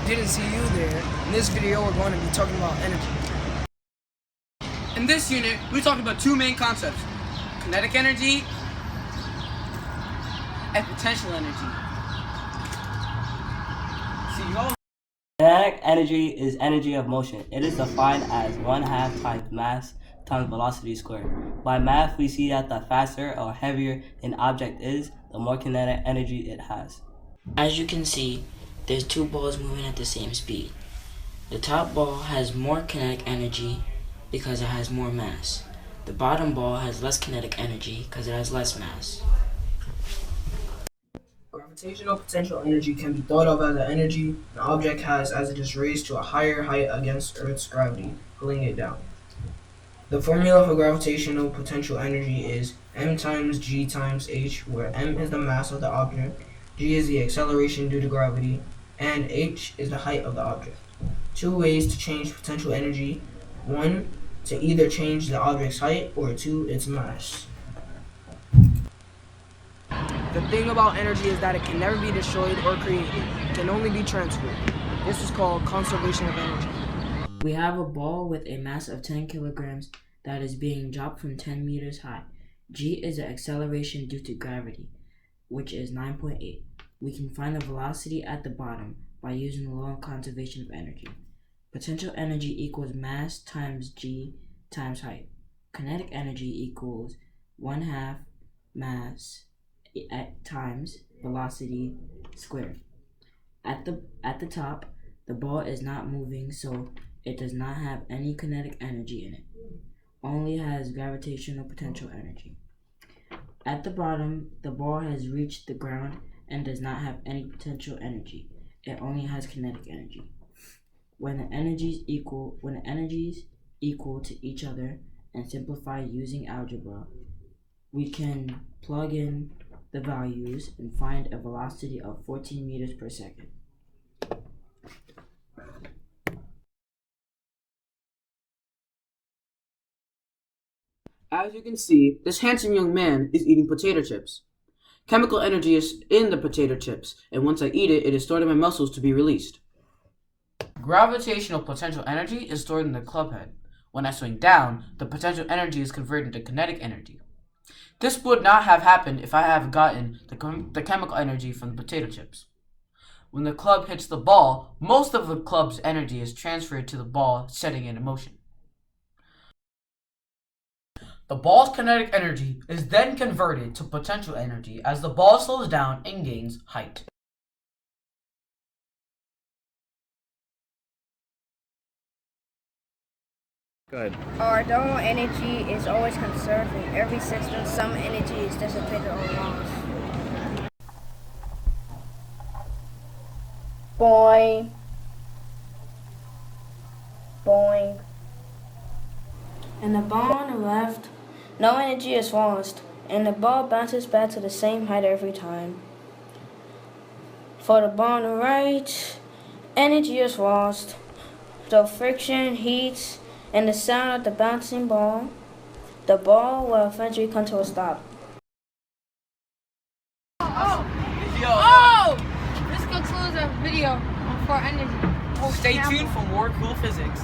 didn't see you there, in this video we're going to be talking about energy. In this unit, we talked about two main concepts: kinetic energy and potential energy. See you all. Kinetic energy is energy of motion. It is defined as 1/2 times mass times velocity squared. By math, we see that the faster or heavier an object is, the more kinetic energy it has. As you can see, there's two balls moving at the same speed. The top ball has more kinetic energy because it has more mass. The bottom ball has less kinetic energy because it has less mass. Gravitational potential energy can be thought of as the energy an object has as it is raised to a higher height against Earth's gravity, pulling it down. The formula for gravitational potential energy is m times g times h, where m is the mass of the object, g is the acceleration due to gravity, and h is the height of the object. Two ways to change potential energy: one, to either change the object's height, or two, its mass. The thing about energy is that it can never be destroyed or created. It can only be transferred. This is called conservation of energy. We have a ball with a mass of 10 kilograms that is being dropped from 10 meters high. G is the acceleration due to gravity, which is 9.8. We can find the velocity at the bottom by using the law of conservation of energy. Potential energy equals mass times G times height. Kinetic energy equals 1/2 mass times velocity squared. At the top, the ball is not moving, so it does not have any kinetic energy in it. Only has gravitational potential energy. At the bottom, the ball has reached the ground and does not have any potential energy. It only has kinetic energy. When the energies equal to each other and simplify using algebra, we can plug in the values and find a velocity of 14 meters per second. As you can see, this handsome young man is eating potato chips. Chemical energy is in the potato chips, and once I eat it, it is stored in my muscles to be released. Gravitational potential energy is stored in the club head. When I swing down, the potential energy is converted into kinetic energy. This would not have happened if I had gotten the chemical energy from the potato chips. When the club hits the ball, most of the club's energy is transferred to the ball, setting it in motion. The ball's kinetic energy is then converted to potential energy as the ball slows down and gains height. Good. Although energy is always conserved in every system, some energy is dissipated or lost. Boing. Boing. And the ball on the left, no energy is lost, and the ball bounces back to the same height every time. For the ball on the right, energy is lost. The friction, heat, and the sound of the bouncing ball, the ball will eventually come to a stop. This concludes our video for energy. Stay tuned for more cool physics.